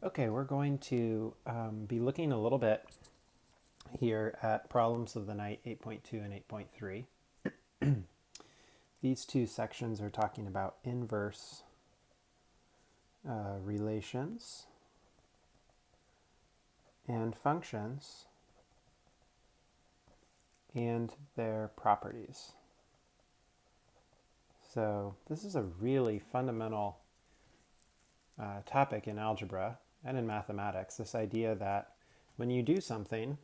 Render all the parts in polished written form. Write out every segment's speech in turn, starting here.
Okay, we're going to be looking a little bit here at Problems of the Night 8.2 and 8.3. These two sections are talking about inverse relations and functions and their properties. So this is a really fundamental topic in algebra and in mathematics, this idea that when you do something,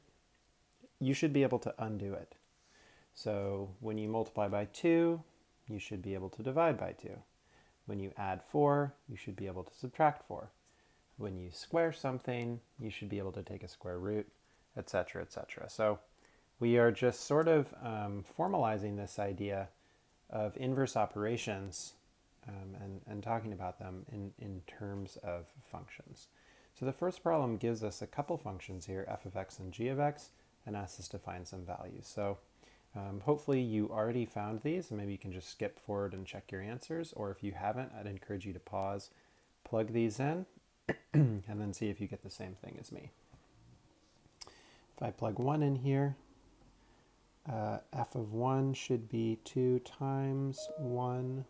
you should be able to undo it. So when you multiply by 2, you should be able to divide by 2. When you add 4, you should be able to subtract 4. When you square something, you should be able to take a square root, etc., etc. So we are just sort of formalizing this idea of inverse operations and talking about them in terms of functions. So the first problem gives us a couple functions here, f of x and g of x, and asks us to find some values. So hopefully you already found these, and maybe you can just skip forward and check your answers, or if you haven't, I'd encourage you to pause, plug these in, and then see if you get the same thing as me. If I plug 1 in here, f of 1 should be 2 times 1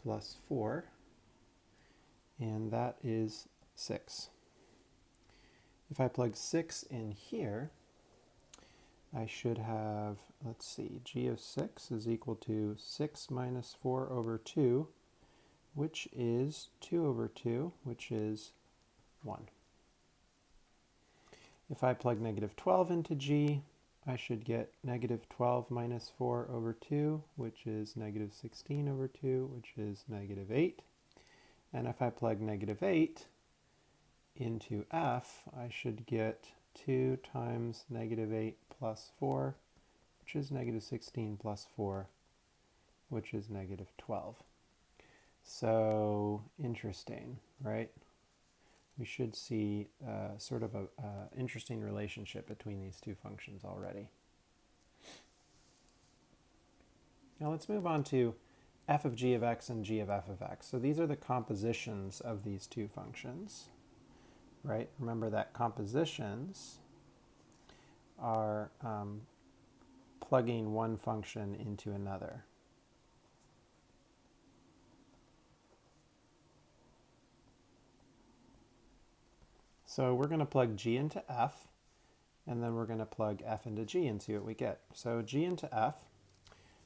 plus 4, and that is 6. If I plug 6 in here, I should have, let's see, g of 6 is equal to 6 minus 4 over 2, which is 2 over 2, which is 1. If I plug negative 12 into g, I should get negative 12 minus 4 over 2, which is negative 16 over 2, which is negative 8. And if I plug negative 8 into f, I should get 2 times negative 8 plus 4, which is negative 16 plus 4, which is negative 12. So interesting, right? We should see sort of an interesting relationship between these two functions already. Now let's move on to f of g of x and g of f of x. So these are the compositions of these two functions, right? Remember that compositions are plugging one function into another. So we're going to plug g into f, and then we're going to plug f into g and see what we get. So g into f.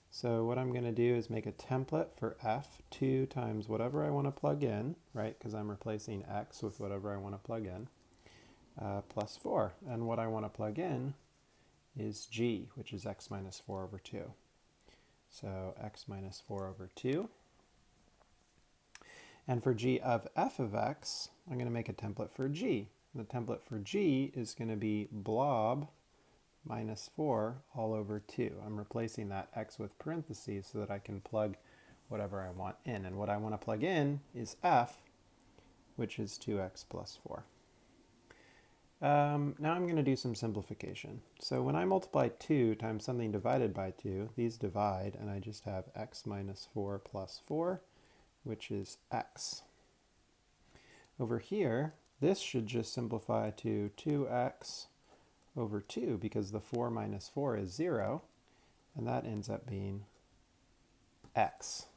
So what I'm going to do is make a template for f, 2 times whatever I want to plug in, right? Because I'm replacing x with whatever I want to plug in, plus 4. And what I want to plug in is g, which is x minus 4 over 2. So x minus 4 over 2. And for g of f of x, I'm going to make a template for g. The template for g is going to be blob minus 4 all over 2. I'm replacing that x with parentheses so that I can plug whatever I want in. And what I want to plug in is f, which is 2x plus 4. Now I'm going to do some simplification. So when I multiply 2 times something divided by 2, these divide, and I just have x minus 4 plus 4, which is x. Over here, this should just simplify to 2x over 2 because the 4 minus 4 is 0, and that ends up being x.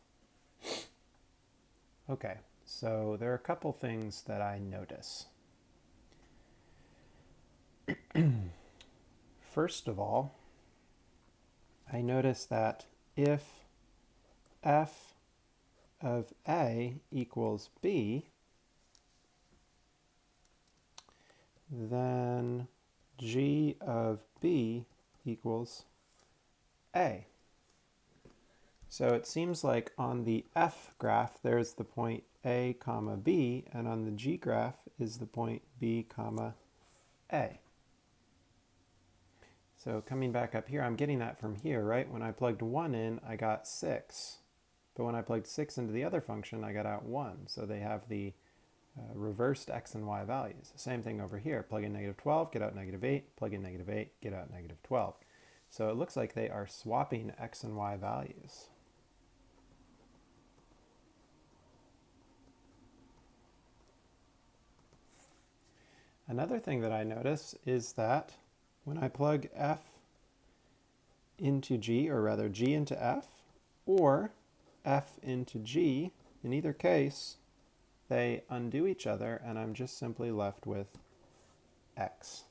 Okay, so there are a couple things that I notice. First of all, I notice that if f of a equals b, then g of b equals a. So it seems like on the f graph there's the point a comma b, and on the g graph is the point b comma a. So coming back up here, I'm getting that from here, right? When I plugged 1 in, I got 6. But when I plugged 6 into the other function, I got out 1. So they have the reversed x and y values. Same thing over here. Plug in negative 12, get out negative 8. Plug in negative 8, get out negative 12. So it looks like they are swapping x and y values. Another thing that I notice is that when I plug f into g, or rather g into f, or f into g, in either case, they undo each other, and I'm just simply left with x.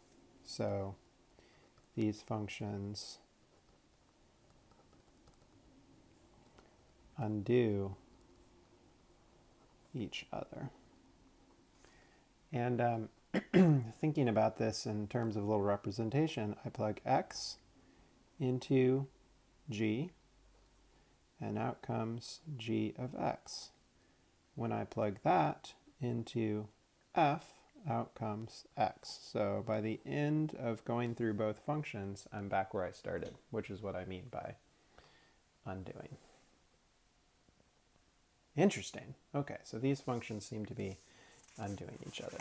So these functions undo each other. And thinking about this in terms of a little representation, I plug x into g, and out comes g of x. When I plug that into f, out comes x. So by the end of going through both functions, I'm back where I started, which is what I mean by undoing. Interesting. Okay, so these functions seem to be undoing each other.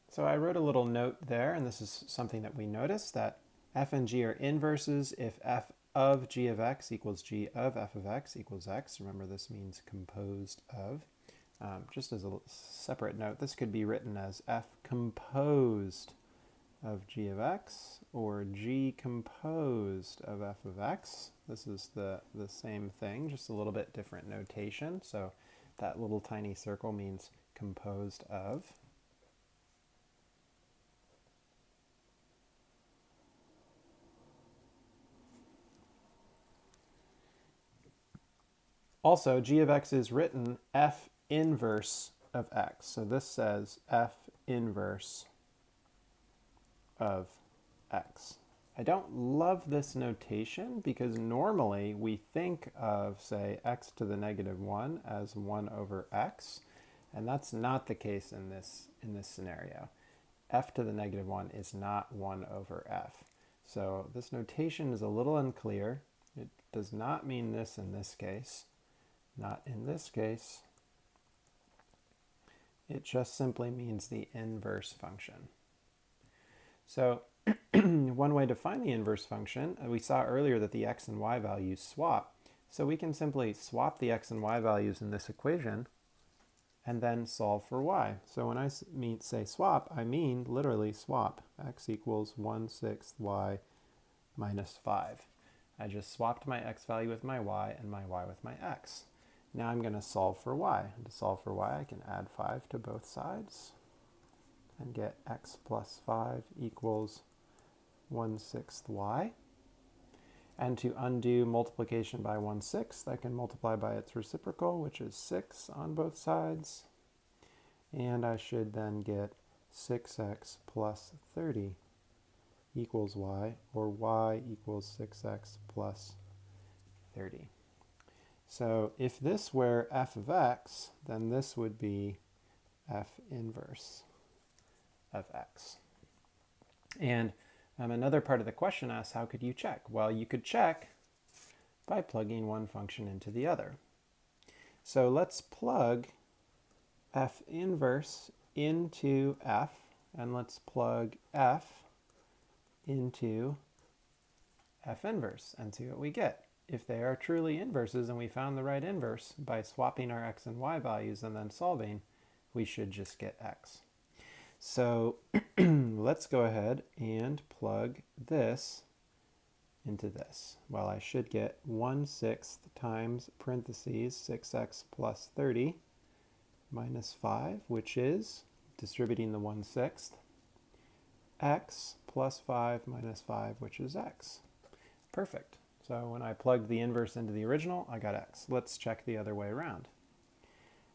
So I wrote a little note there, and this is something that we noticed, that f and g are inverses if f of g of x equals g of f of x equals x. Remember, this means composed of. Just as a separate note, this could be written as f composed of g of x, or g composed of f of x. This is the same thing, just a little bit different notation. So that little tiny circle means composed of. Also, g of x is written f inverse of x. So this says f inverse of x. I don't love this notation because normally we think of, say, x to the negative 1 as 1 over x, and that's not the case in this scenario. F to the negative 1 is not 1 over f. So this notation is a little unclear. It does not mean this in this case. Not in this case. It just simply means the inverse function. So one way to find the inverse function, we saw earlier that the x and y values swap. So we can simply swap the x and y values in this equation and then solve for y. So when I say swap, I mean literally swap. X equals 1/6 y minus 5. I just swapped my x value with my y and my y with my x. Now I'm going to solve for y. And to solve for y, I can add 5 to both sides and get x plus 5 equals 1/6 y. And to undo multiplication by 1/6, I can multiply by its reciprocal, which is 6 on both sides. And I should then get 6x plus 30 equals y, or y equals 6x plus 30. So if this were f of x, then this would be f inverse of x. And another part of the question asks, how could you check? Well, you could check by plugging one function into the other. So let's plug f inverse into f, and let's plug f into f inverse and see what we get. If they are truly inverses and we found the right inverse by swapping our x and y values and then solving, we should just get x. So let's go ahead and plug this into this. Well, I should get 1/6 times parentheses 6x plus 30 minus 5, which is, distributing the 1/6, x plus 5 minus 5, which is x. Perfect. So when I plugged the inverse into the original, I got x. Let's check the other way around.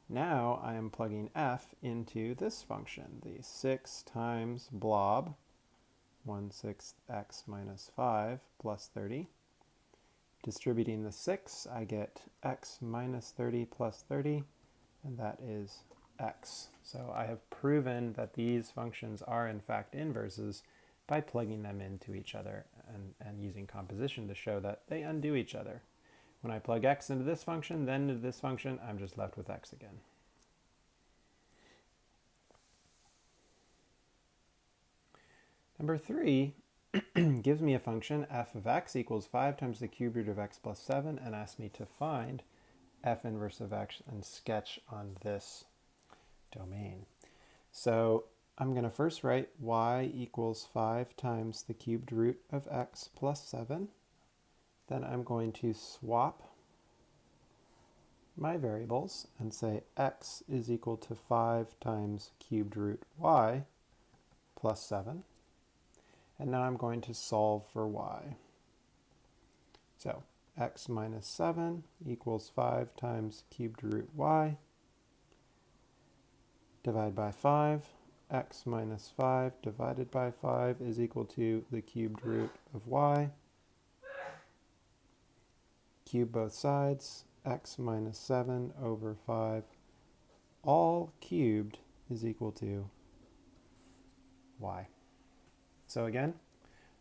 Now I am plugging f into this function, the 6 times blob, 1/6 x minus 5 plus 30. Distributing the 6, I get x minus 30 plus 30, and that is x. So I have proven that these functions are in fact inverses by plugging them into each other and using composition to show that they undo each other. When I plug x into this function, then into this function, I'm just left with x again. Number 3 gives me a function f of x equals 5 times the cube root of x plus 7 and asks me to find f inverse of x and sketch on this domain. So I'm going to first write y equals 5 times the cubed root of x plus 7. Then I'm going to swap my variables and say x is equal to 5 times cubed root y plus 7. And now I'm going to solve for y. So x minus 7 equals 5 times cubed root y. Divide by 5. X minus 5 divided by 5 is equal to the cubed root of y. Cube both sides. X minus 7 over 5, all cubed, is equal to y. So again,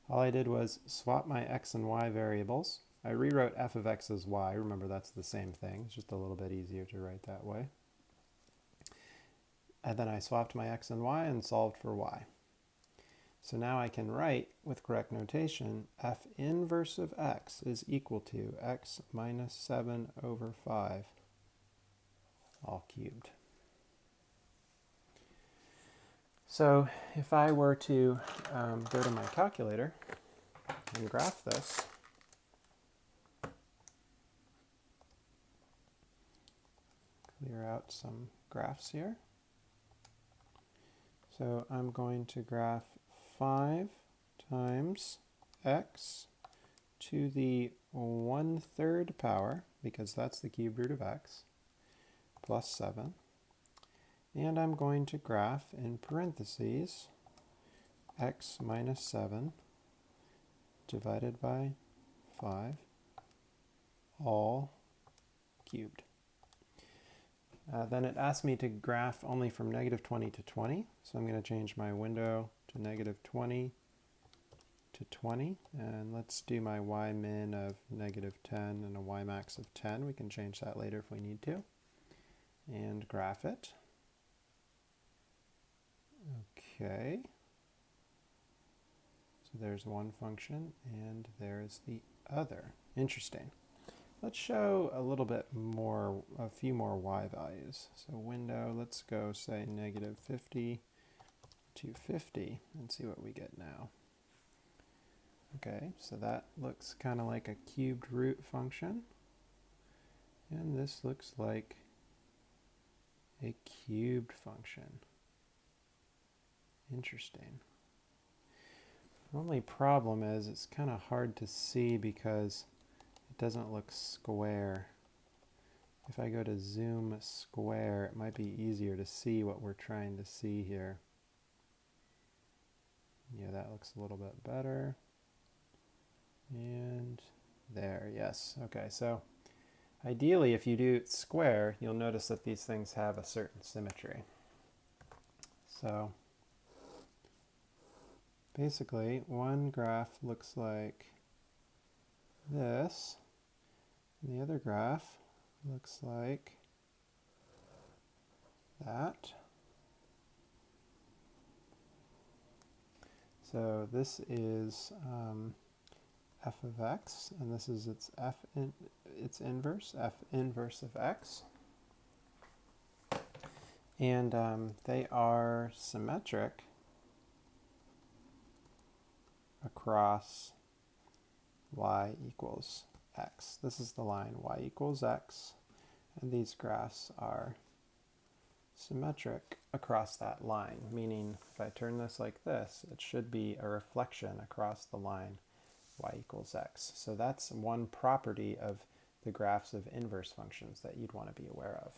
all I did was swap my x and y variables. I rewrote f of x as y. Remember, that's the same thing. It's just a little bit easier to write that way. And then I swapped my x and y and solved for y. So now I can write, with correct notation, f inverse of x is equal to x minus 7 over 5, all cubed. So if I were to go to my calculator and graph this, clear out some graphs here. So I'm going to graph 5 times x to the 1/3 power, because that's the cube root of x, plus 7. And I'm going to graph, in parentheses, x minus 7 divided by 5, all cubed. Then it asked me to graph only from negative 20 to 20, so I'm going to change my window to negative 20 to 20, and let's do my y min of negative 10 and a y max of 10. We can change that later if we need to, and graph it. Okay, so there's one function and there's the other. Interesting. Let's show a little bit more, a few more y values. So window, let's go say negative 50 to 50 and see what we get now. Okay, so that looks kind of like a cubed root function. And this looks like a cubed function. Interesting. The only problem is it's kind of hard to see because it doesn't look square. If I go to zoom square, it might be easier to see what we're trying to see here. Yeah, that looks a little bit better. And there, yes. Okay, so ideally if you do square, you'll notice that these things have a certain symmetry. So basically, one graph looks like this, and the other graph looks like that. So this is f of x, and this is its its inverse, f inverse of x. And they are symmetric across y equals x. This is the line y equals x, and these graphs are symmetric across that line, meaning if I turn this like this, it should be a reflection across the line y equals x. So that's one property of the graphs of inverse functions that you'd want to be aware of.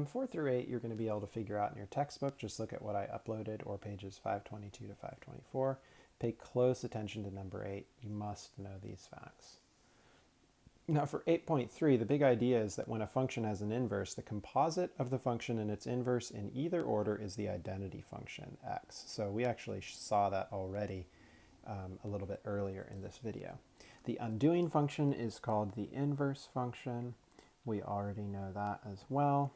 Four through 8 you're going to be able to figure out in your textbook. Just look at what I uploaded, or pages 522 to 524. Pay close attention to number 8. You must know these facts. Now for 8.3, the big idea is that when a function has an inverse, the composite of the function and its inverse in either order is the identity function x. So we actually saw that already a little bit earlier in this video. The undoing function is called the inverse function. We already know that as well.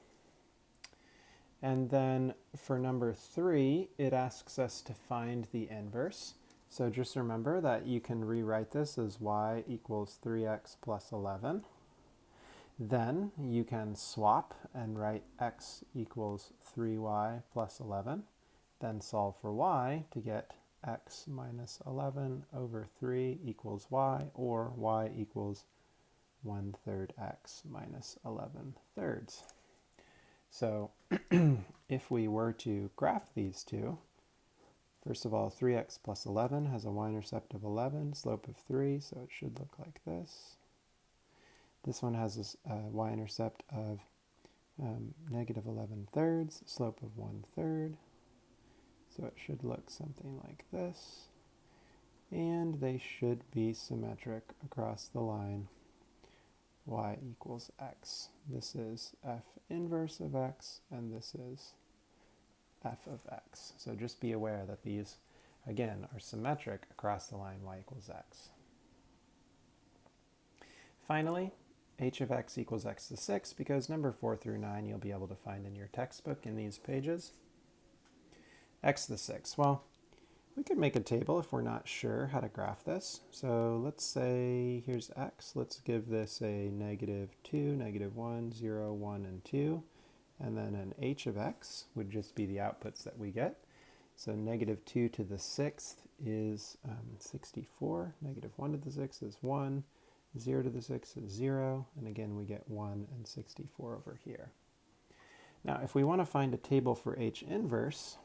And then for number 3, it asks us to find the inverse. So just remember that you can rewrite this as y equals 3x plus 11. Then you can swap and write x equals 3y plus 11. Then solve for y to get x minus 11 over 3 equals y, or y equals 1/3 x minus 11 thirds. So if we were to graph these two, first of all, 3x plus 11 has a y-intercept of 11, slope of 3, so it should look like this. This one has a y-intercept of negative 11 thirds, slope of 1/3. So it should look something like this. And they should be symmetric across the line y equals x. This is f inverse of x, and this is f of x. So just be aware that these, again, are symmetric across the line y equals x. Finally, h of x equals x to the 6, because number 4 through 9 you'll be able to find in your textbook in these pages. X to the 6. Well, we could make a table if we're not sure how to graph this. So let's say here's x. Let's give this a -2, -1, 0, 1, and 2. And then an h of x would just be the outputs that we get. So -2 to the 6th is 64. -1 to the 6th is 1. 0 to the 6th is 0. And again, we get 1 and 64 over here. Now, if we want to find a table for h inverse,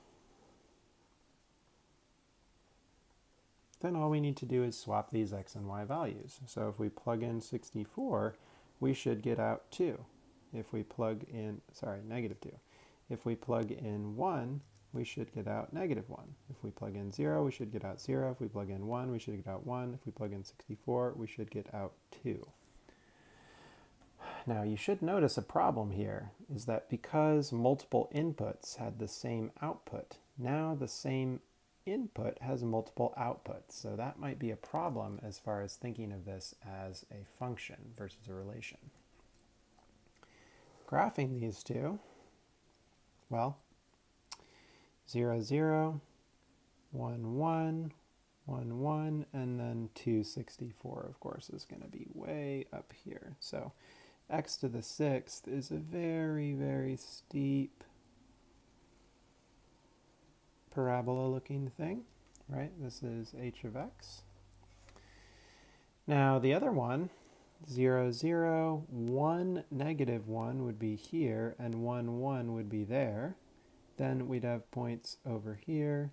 then all we need to do is swap these x and y values. So if we plug in 64, we should get out 2. If we plug in, -2. If we plug in 1, we should get out -1. If we plug in 0, we should get out 0. If we plug in 1, we should get out 1. If we plug in 64, we should get out 2. Now you should notice a problem here is that because multiple inputs had the same output, now the same input has multiple outputs. So that might be a problem as far as thinking of this as a function versus a relation. Graphing these two, well, 0, 0, 1, 1, 1, 1, and then 264, of course, is going to be way up here. So x to the 6th is a very, very steep parabola-looking thing, right? This is h of x. Now the other one, 0, 0, 1, -1 would be here, and 1, 1 would be there. Then we'd have points over here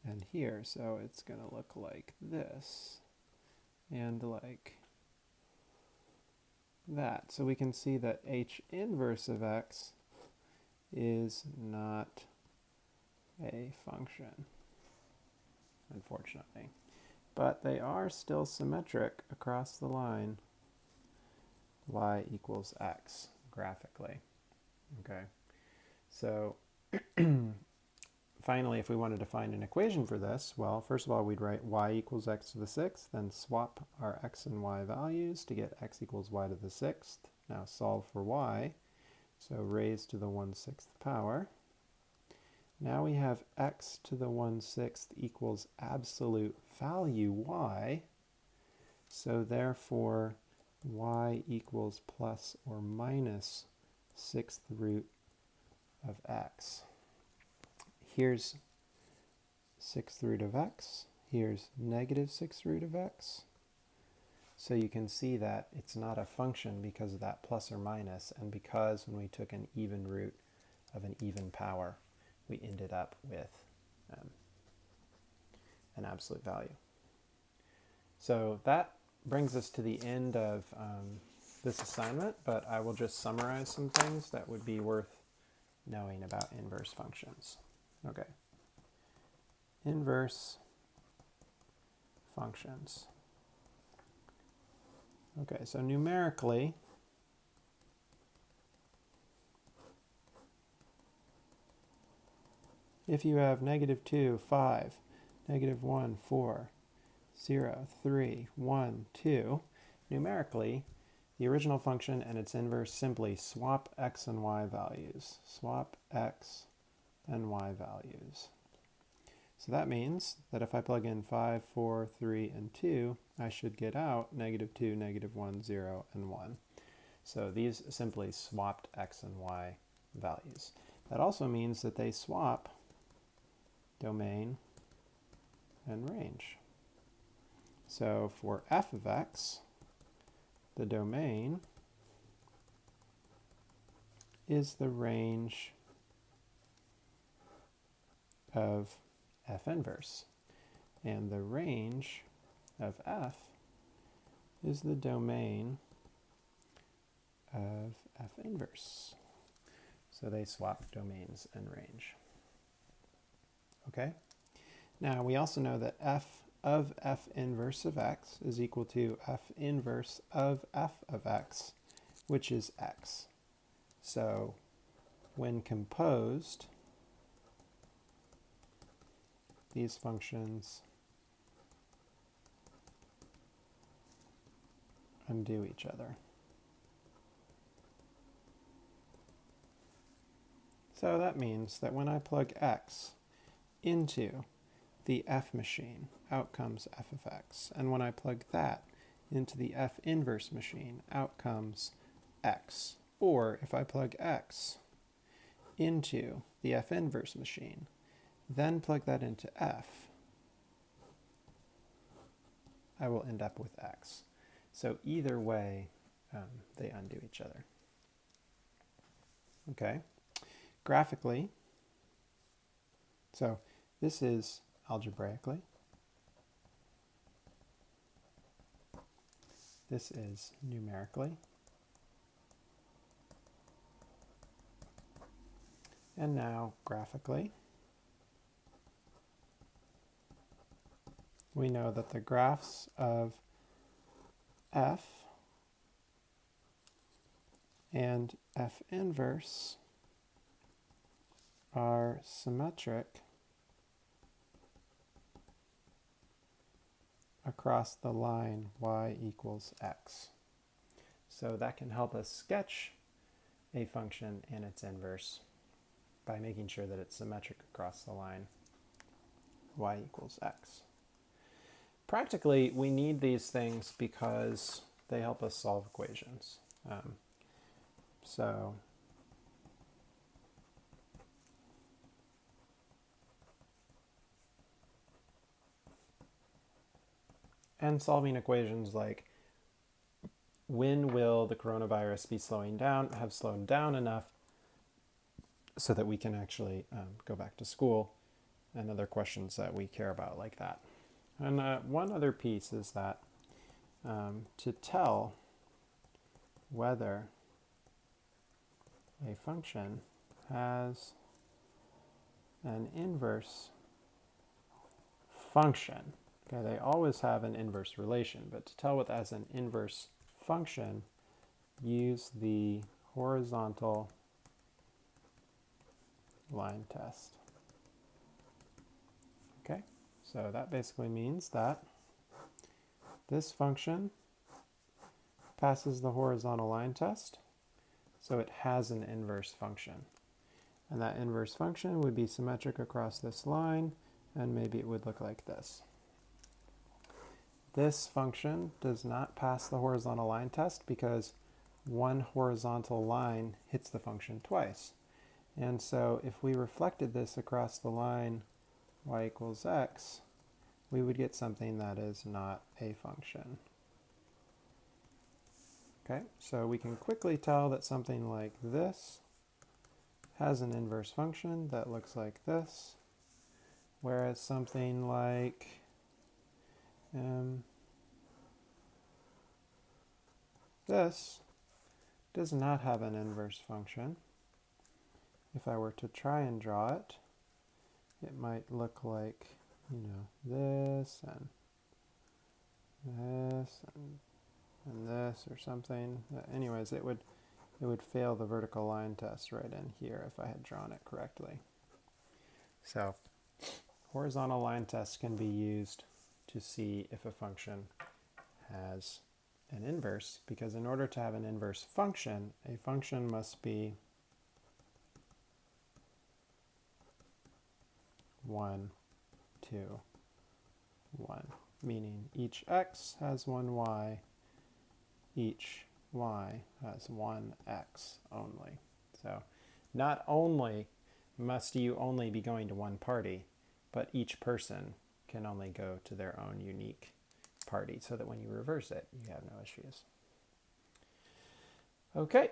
and here. So it's going to look like this and like that. So we can see that h inverse of x is not a function, unfortunately. But they are still symmetric across the line y equals x graphically. Okay, so finally, if we wanted to find an equation for this, well, first of all, we'd write y equals x to the 6th, then swap our x and y values to get x equals y to the 6th. Now solve for y, so raised to the 1/6 power. Now we have x to the 1/6 equals absolute value y, so therefore y equals plus or minus 6th root of x. Here's 6th root of x, here's -6th root of x. So you can see that it's not a function because of that plus or minus, and because when we took an even root of an even power, we ended up with an absolute value. So that brings us to the end of this assignment, but I will just summarize some things that would be worth knowing about inverse functions. Okay. Inverse functions. Okay, so numerically, if you have -2, 5, -1, 4, 0, 3, 1, 2, numerically, the original function and its inverse simply swap x and y values. Swap x and y values. So that means that if I plug in 5, 4, 3, and 2, I should get out -2, -1, 0, and 1. So these simply swapped x and y values. That also means that they swap domain and range. So for f of x, the domain is the range of f inverse. And the range of f is the domain of f inverse. So they swap domains and range. Okay? Now we also know that f of f inverse of x is equal to f inverse of f of x, which is x. So when composed, these functions undo each other. So that means that when I plug x into the f machine, out comes f of x. And when I plug that into the f inverse machine, out comes x. Or if I plug x into the f inverse machine, then plug that into f, I will end up with x. So either way, they undo each other. Okay, graphically, so this is algebraically, this is numerically, and now graphically, we know that the graphs of f and f inverse are symmetric across the line y equals x. So that can help us sketch a function and its inverse by making sure that it's symmetric across the line y equals x. Practically, we need these things because they help us solve equations. And solving equations like, when will the coronavirus be have slowed down enough so that we can actually go back to school, and other questions that we care about like that. And one other piece is that to tell whether a function has an inverse function, okay, they always have an inverse relation, but to tell what has an inverse function, use the horizontal line test. Okay, so that basically means that this function passes the horizontal line test, so it has an inverse function. And that inverse function would be symmetric across this line, and maybe it would look like this. This function does not pass the horizontal line test because one horizontal line hits the function twice. And so if we reflected this across the line y equals x, we would get something that is not a function. Okay, so we can quickly tell that something like this has an inverse function that looks like this, whereas something like this does not have an inverse function. If I were to try and draw it, it might look like, this and this and this or something. Anyways, it would fail the vertical line test right in here if I had drawn it correctly. So horizontal line tests can be used to see if a function has an inverse, because in order to have an inverse function, a function must be 1 2, 1, meaning each x has one y, each y has one x only. So not only must you only be going to one party, but each person can only go to their own unique party so that when you reverse it, you have no issues. Okay.